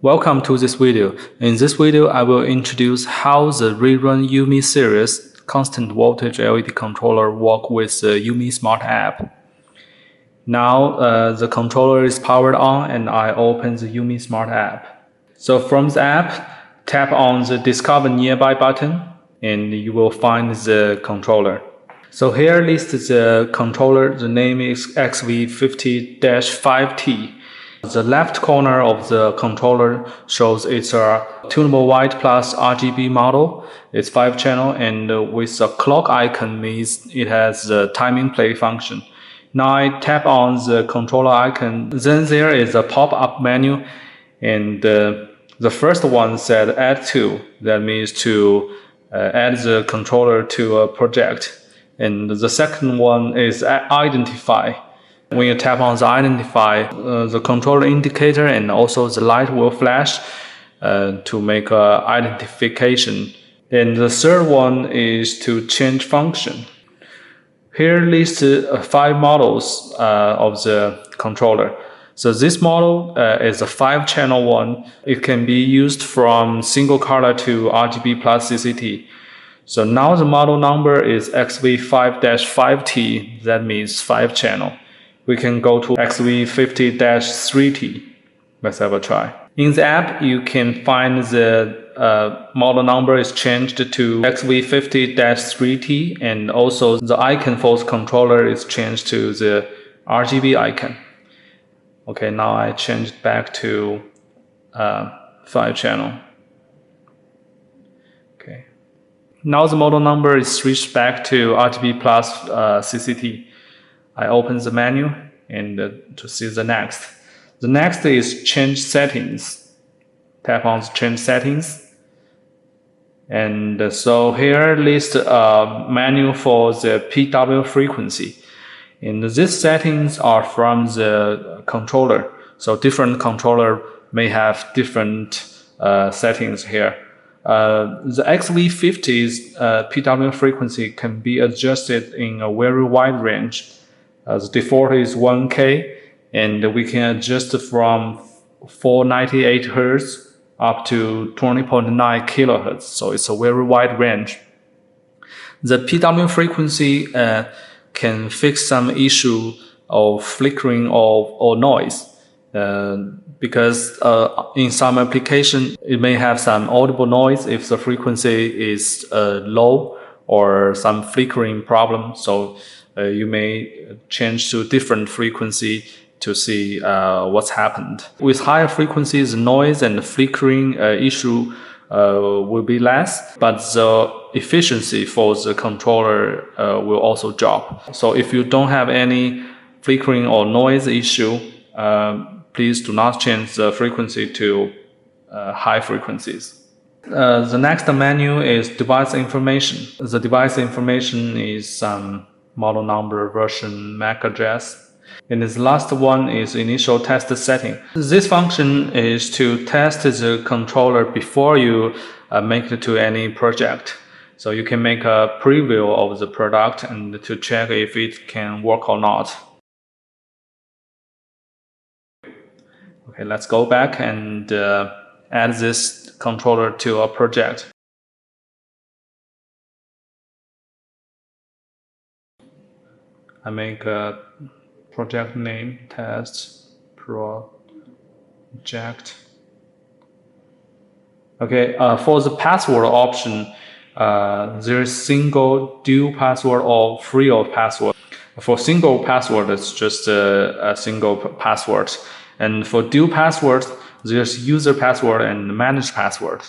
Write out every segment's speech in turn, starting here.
Welcome to this video. In this video, I will introduce how the Rerun UMI series constant voltage LED controller work with the UMI Smart app. Now the controller is powered on and I open the UMI Smart app. So from the app, tap on the Discover Nearby button and you will find the controller. So here lists the controller, the name is XV50-5T. The left corner of the controller shows it's a tunable white plus RGB model. It's 5-channel and with a clock icon means it has the timing play function. Now I tap on the controller icon, then there is a pop-up menu and the first one said add to. That means to add the controller to a project. And the second one is identify. When you tap on the identify, the controller indicator and also the light will flash to make identification. And the third one is to change function. Here lists 5 models of the controller. So this model is a 5-channel one. It can be used from single color to RGB plus CCT. So now the model number is XV5-5T, that means 5-channel. We can go to XV50-3T. Let's have a try. In the app, you can find the model number is changed to XV50-3T and also the icon for the controller is changed to the RGB icon. Okay, now I changed back to 5-channel. Okay. Now the model number is switched back to RGB plus CCT. I open the menu and to see the next. The next is change settings. Tap on the change settings. And so here lists a menu for the PW frequency. And these settings are from the controller. So different controller may have different settings here. The XV50's PW frequency can be adjusted in a very wide range. The default is 1K, and we can adjust from 498 Hz up to 20.9 kHz, so it's a very wide range. The PW frequency can fix some issue of flickering or noise, because in some application it may have some audible noise if the frequency is low or some flickering problem. So you may change to different frequency to see what's happened. With higher frequencies, noise and flickering issue will be less, but the efficiency for the controller will also drop. So if you don't have any flickering or noise issue, please do not change the frequency to high frequencies. The next menu is device information. The device information is some model number, version, MAC address. And this last one is initial test setting. This function is to test the controller before you make it to any project. So you can make a preview of the product and to check if it can work or not. Okay, let's go back and add this controller to a project. I make a project name, test project. Okay, for the password option, there is single, dual password, or free of password. For single password, it's just a single password. And for dual password, there's user password and managed password.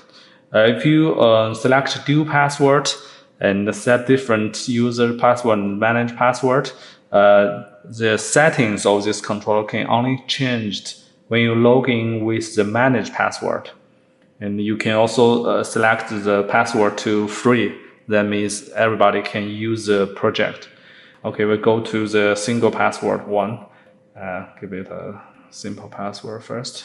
If you select dual password and set different user password and managed password, the settings of this controller can only change when you log in with the managed password. And you can also select the password to free. That means everybody can use the project. Okay, we go to the single password one. Give it a simple password first.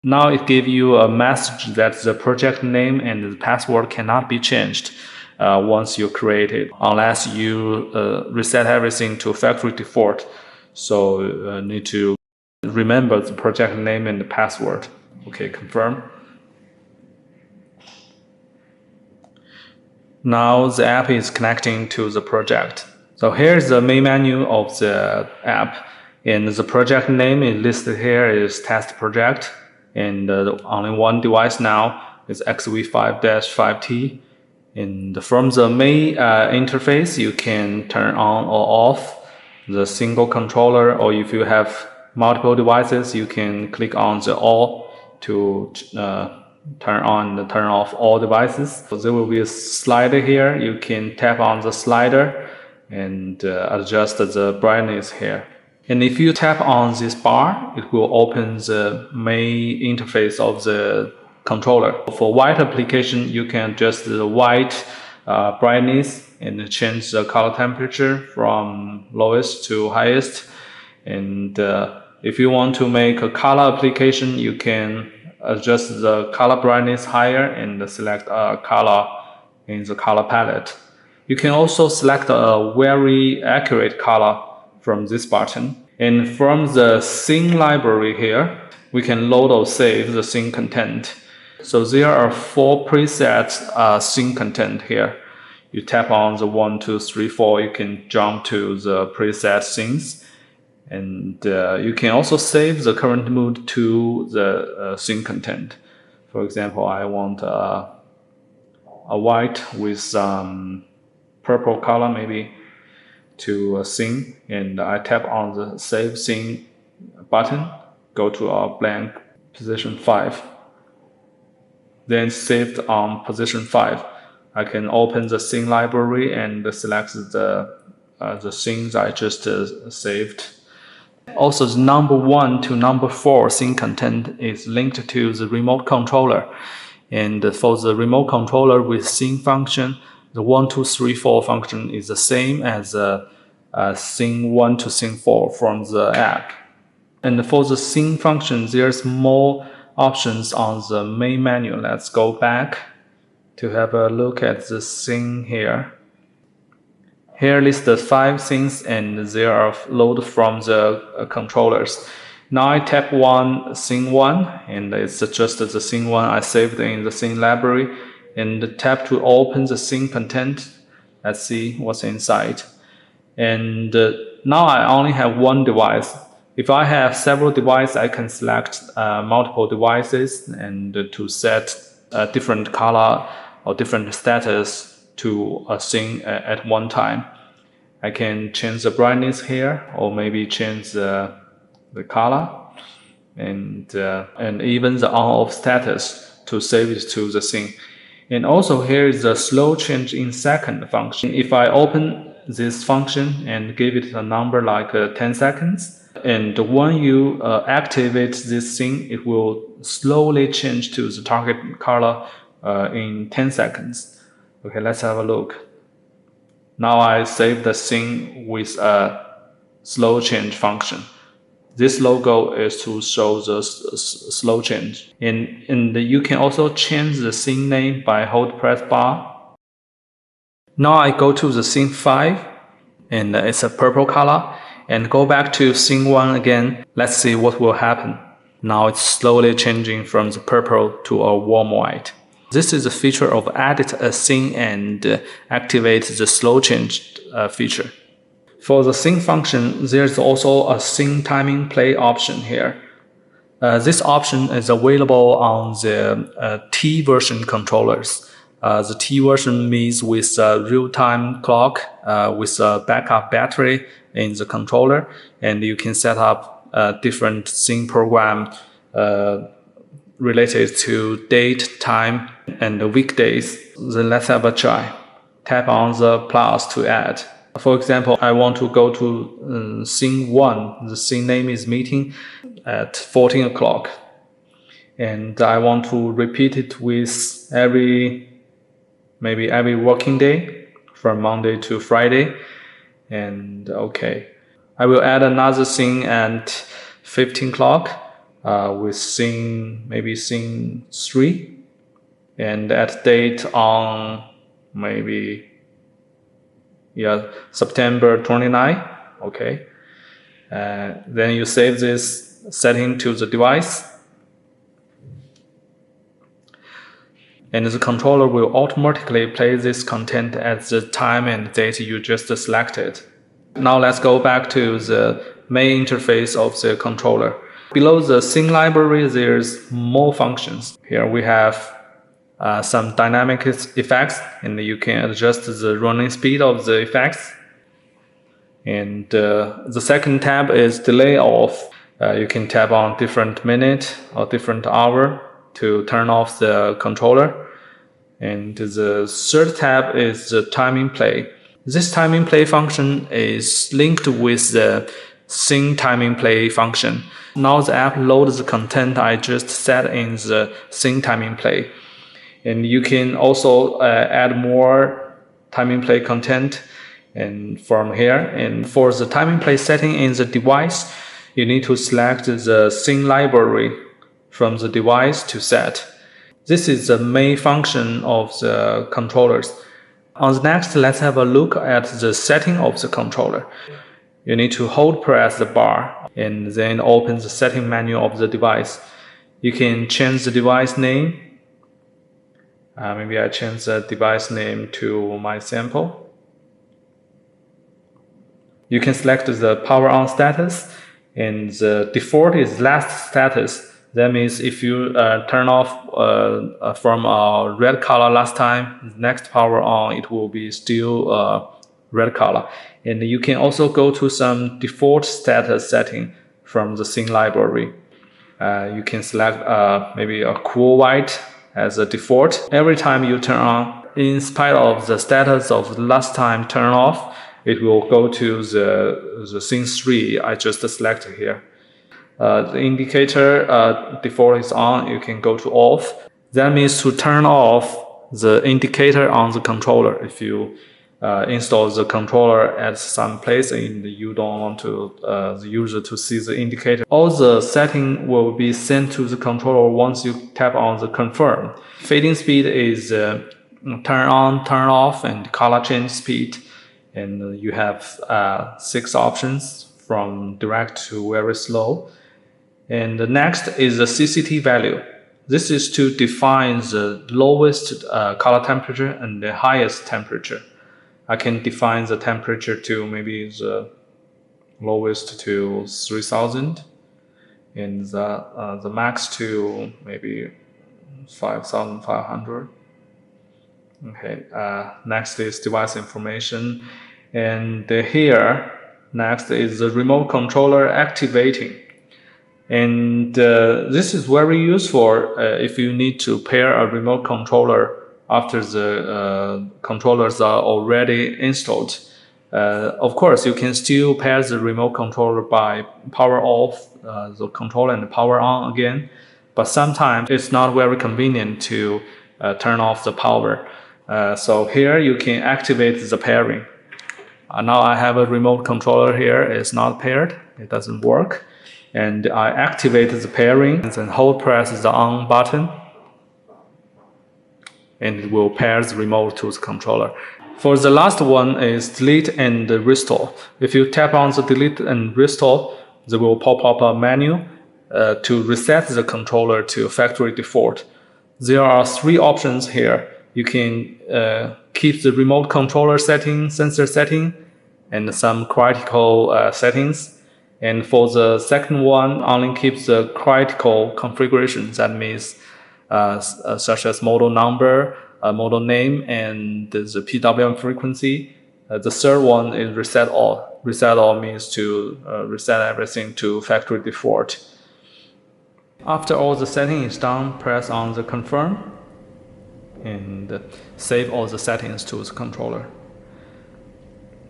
Now it gives you a message that the project name and the password cannot be changed once you create it, unless you reset everything to factory default. So need to remember the project name and the password. Okay, confirm. Now the app is connecting to the project. So here's the main menu of the app, and the project name is listed here is test project, and only one device now is XV5-5T. And from the main interface, you can turn on or off the single controller, or if you have multiple devices, you can click on the all to turn on and turn off all devices. So there will be a slider here. You can tap on the slider and adjust the brightness here. And if you tap on this bar, it will open the main interface of the controller. For white application, you can adjust the white brightness and change the color temperature from lowest to highest. And if you want to make a color application, you can adjust the color brightness higher and select a color in the color palette. You can also select a very accurate color from this button. And from the scene library here, we can load or save the scene content. So there are 4 presets scene content here. You tap on the 1, 2, 3, 4, you can jump to the preset scenes. And you can also save the current mood to the scene content. For example, I want a white with some purple color maybe to a scene, and I tap on the save scene button, go to a blank position 5. Then saved on position 5. I can open the scene library and select the scenes I just saved. Also, the number 1 to number 4 scene content is linked to the remote controller. And for the remote controller with scene function, the 1, 2, 3, 4 function is the same as scene 1 to scene 4 from the app. And for the scene function, there's more options on the main menu. Let's go back to have a look at the scene here. Here list the 5 scenes, and they are loaded from the controllers. Now I tap scene 1, and it's just the scene 1 I saved in the scene library, and tap to open the scene content. Let's see what's inside. And now I only have 1 device. If I have several devices, I can select multiple devices and to set a different color or different status to a scene at one time. I can change the brightness here, or maybe change the color, and even the on-off status to save it to the scene. And also here is the slow change in second function. If I open this function and give it a number like 10 seconds, and when you activate this scene, it will slowly change to the target color in 10 seconds. Okay, let's have a look. Now I save the scene with a slow change function. This logo is to show the slow change. And you can also change the scene name by press bar. Now I go to the scene 5, and it's a purple color, and go back to scene 1 again. Let's see what will happen. Now it's slowly changing from the purple to a warm white. This is a feature of edit a scene and activate the slow change feature. For the scene function, there's also a scene timing play option here. This option is available on the T version controllers. The T version means with a real-time clock with a backup battery in the controller, and you can set up a different scene program related to date, time, and the weekdays. Then let's have a try. Tap on the plus to add. For example, I want to go to scene 1. The scene name is meeting at 14 o'clock. And I want to repeat it with maybe every working day from Monday to Friday. And okay. I will add another scene at 15 o'clock with scene 3. And at date on maybe September 29. Okay. Then you save this setting to the device. and the controller will automatically play this content at the time and date you just selected. Now let's go back to the main interface of the controller. Below the scene library, there's more functions. Here we have some dynamic effects, and you can adjust the running speed of the effects. And the second tab is delay off. You can tap on different minute or different hour to turn off the controller. And the third tab is the timing play. This timing play function is linked with the scene timing play function. Now the app loads the content I just set in the scene timing play. And you can also add more timing play content and from here. And for the timing play setting in the device, you need to select the scene library from the device to set. This is the main function of the controllers. On the next, let's have a look at the setting of the controller. You need to hold press the bar and then open the setting menu of the device. You can change the device name. Maybe I change the device name to my sample. You can select the power on status, and the default is last status. That means if you turn off from a red color last time, next power on, it will be still red color. And you can also go to some default status setting from the scene library. You can select maybe a cool white as a default. Every time you turn on, in spite of the status of last time turn off, it will go to the scene 3 I just selected here. The indicator default is on, you can go to off. That means to turn off the indicator on the controller. If you install the controller at some place and you don't want to the user to see the indicator, all the setting will be sent to the controller once you tap on the confirm. Fading speed is turn on, turn off, and color change speed. And you have 6 options from direct to very slow. And the next is the CCT value. This is to define the lowest color temperature and the highest temperature. I can define the temperature to maybe the lowest to 3000 and the max to maybe 5500. Okay, next is device information. And here, next is the remote controller activating. And this is very useful if you need to pair a remote controller after the controllers are already installed. Of course, you can still pair the remote controller by power off the controller and power on again, but sometimes it's not very convenient to turn off the power. So here you can activate the pairing. Now I have a remote controller here, it's not paired, it doesn't work. And I activate the pairing and then hold press the on button, and it will pair the remote to the controller. For the last one is delete and restore. If you tap on the delete and restore, there will pop up a menu to reset the controller to factory default. There are 3 options here. You can keep the remote controller setting, sensor setting, and some critical settings. And for the second one, only keep the critical configurations. That means such as model number, model name, and the PWM frequency. The third one is reset all. Reset all means to reset everything to factory default. After all the setting is done, press on the confirm and save all the settings to the controller.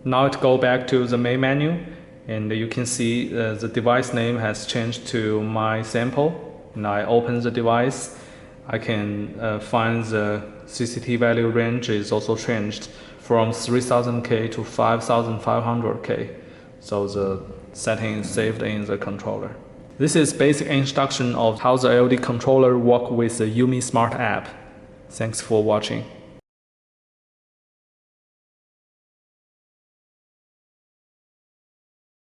Now it go back to the main menu. And you can see the device name has changed to my sample. And I open the device. I can find the CCT value range is also changed from 3000K to 5500K. So the setting is saved in the controller. This is basic introduction of how the IoT controller works with the Yumi Smart app. Thanks for watching.